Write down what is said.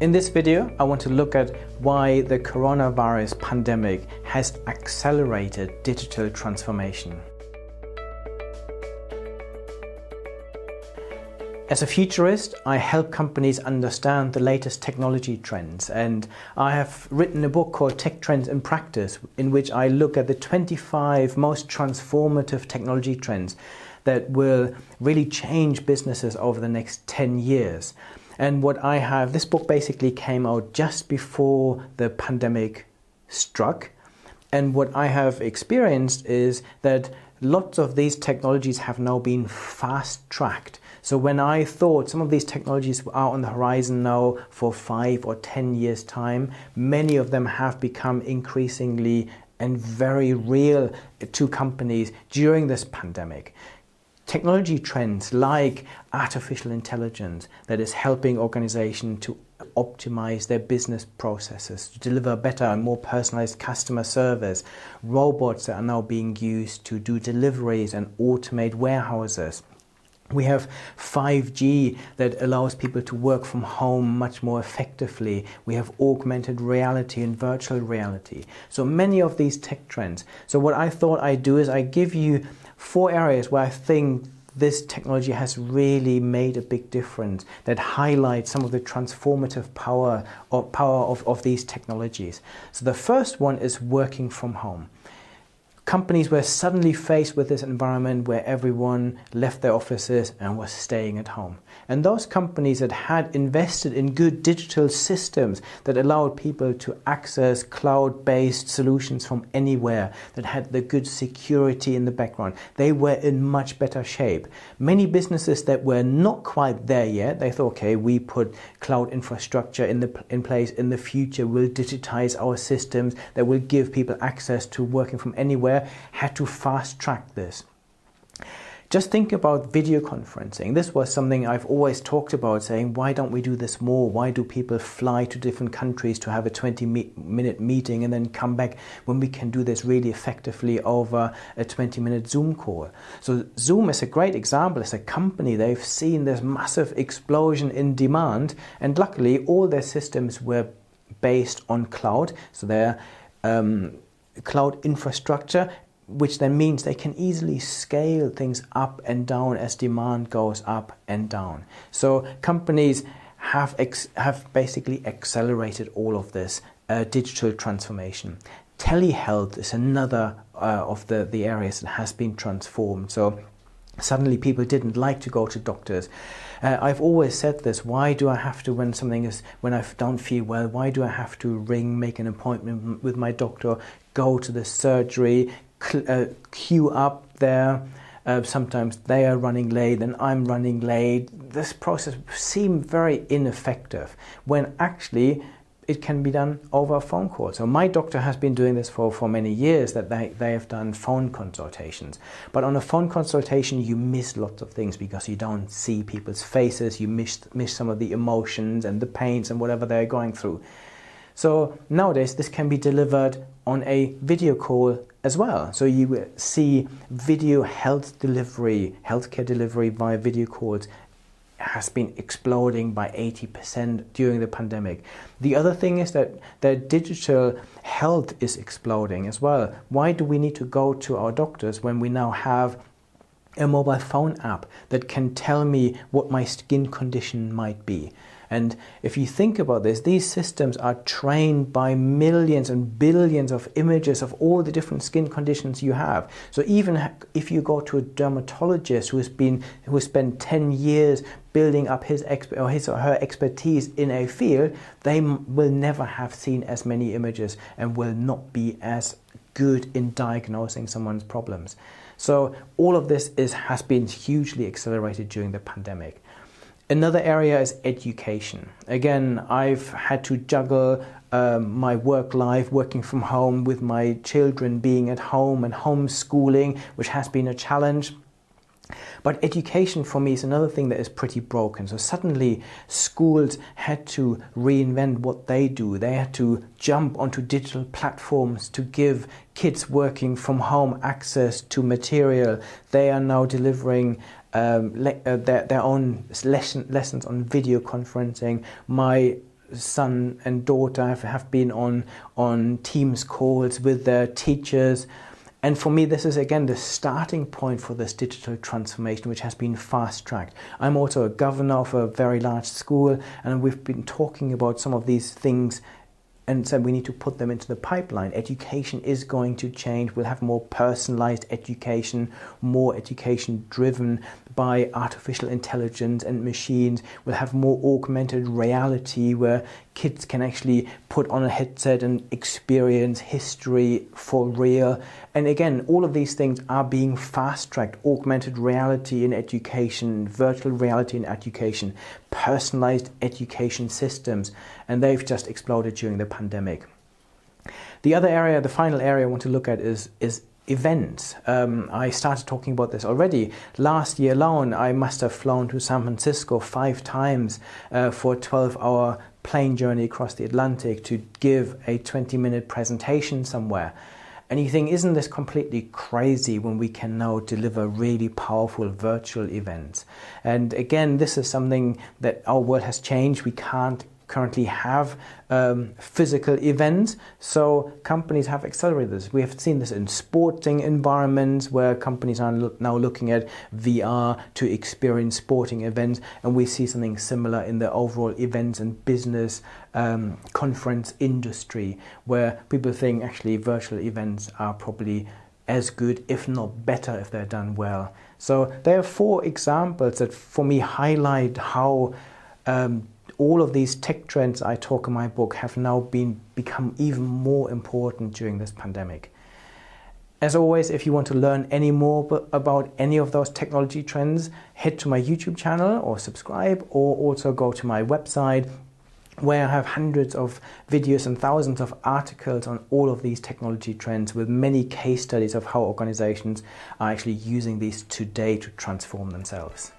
In this video, I want to look at why the coronavirus pandemic has accelerated digital transformation. As a futurist, I help companies understand the latest technology trends, and I have written a book called Tech Trends in Practice, in which I look at the 25 most transformative technology trends that will really change businesses over the next 10 years. And this book basically came out just before the pandemic struck. And what I have experienced is that lots of these technologies have now been fast-tracked. So when I thought some of these technologies are on the horizon now for 5 or 10 years' time, many of them have become increasingly and very real to companies during this pandemic. Technology trends like artificial intelligence that is helping organizations to optimize their business processes, to deliver better and more personalized customer service. Robots that are now being used to do deliveries and automate warehouses. We have 5G that allows people to work from home much more effectively. We have augmented reality and virtual reality. So many of these tech trends. So what I thought I'd do is I give you 4 areas where I think this technology has really made a big difference, that highlight some of the transformative power of these technologies. So the first one is working from home. Companies were suddenly faced with this environment where everyone left their offices and was staying at home. And those companies that had invested in good digital systems that allowed people to access cloud-based solutions from anywhere, that had the good security in the background, they were in much better shape. Many businesses that were not quite there yet, they thought, okay, we put cloud infrastructure in place. In the future, we'll digitize our systems that will give people access to working from anywhere, had to fast track this. Just think about video conferencing. This was something I've always talked about, saying, why don't we do this more? Why do people fly to different countries to have a 20-minute meeting and then come back when we can do this really effectively over a 20-minute Zoom call? So Zoom is a great example. As a company, they've seen this massive explosion in demand, and luckily all their systems were based on cloud. So their cloud infrastructure, which then means they can easily scale things up and down as demand goes up and down. So companies have basically accelerated all of this digital transformation. Telehealth is another of the areas that has been transformed. So suddenly people didn't like to go to doctors. I've always said this, why do I have to, when I don't feel well, why do I have to make an appointment with my doctor, go to the surgery, queue up there? Sometimes they are running late and I'm running late. This process seemed very ineffective when actually it can be done over a phone call. So my doctor has been doing this for many years, that they have done phone consultations. But on a phone consultation, you miss lots of things because you don't see people's faces. You miss some of the emotions and the pains and whatever they're going through. So nowadays, this can be delivered on a video call as well. So you will see video healthcare delivery via video calls has been exploding by 80% during the pandemic. The other thing is that digital health is exploding as well. Why do we need to go to our doctors when we now have a mobile phone app that can tell me what my skin condition might be? And if you think about this, these systems are trained by millions and billions of images of all the different skin conditions you have. So even if you go to a dermatologist who has spent 10 years building up his or her expertise in a field, they will never have seen as many images and will not be as good in diagnosing someone's problems. So all of this has been hugely accelerated during the pandemic. Another area is education. Again, I've had to juggle my work life, working from home, with my children being at home and homeschooling, which has been a challenge. But education for me is another thing that is pretty broken. So suddenly schools had to reinvent what they do. They had to jump onto digital platforms to give kids working from home access to material. They are now delivering their own lessons on video conferencing. My son and daughter have been on Teams calls with their teachers. And for me, this is again the starting point for this digital transformation, which has been fast-tracked. I'm also a governor of a very large school, and we've been talking about some of these things and said we need to put them into the pipeline. Education is going to change. We'll have more personalized education, more education driven by artificial intelligence and machines. We'll have more augmented reality where kids can actually put on a headset and experience history for real. And again, all of these things are being fast-tracked. Augmented reality in education, virtual reality in education, personalized education systems, and they've just exploded during the pandemic. The other area, the final area I want to look at is events. I started talking about this already. Last year alone, I must have flown to San Francisco 5 times for a 12-hour plane journey across the Atlantic to give a 20-minute presentation somewhere. And you think, isn't this completely crazy when we can now deliver really powerful virtual events? And again, this is something that our world has changed. We can't currently have physical events, so companies have accelerated this. We have seen this in sporting environments where companies are now looking at VR to experience sporting events, and we see something similar in the overall events and business conference industry, where people think actually virtual events are probably as good, if not better, if they're done well. So there are 4 examples that for me highlight how all of these tech trends I talk in my book have now become even more important during this pandemic. As always, if you want to learn any more about any of those technology trends, head to my YouTube channel or subscribe, or also go to my website where I have hundreds of videos and thousands of articles on all of these technology trends with many case studies of how organizations are actually using these today to transform themselves.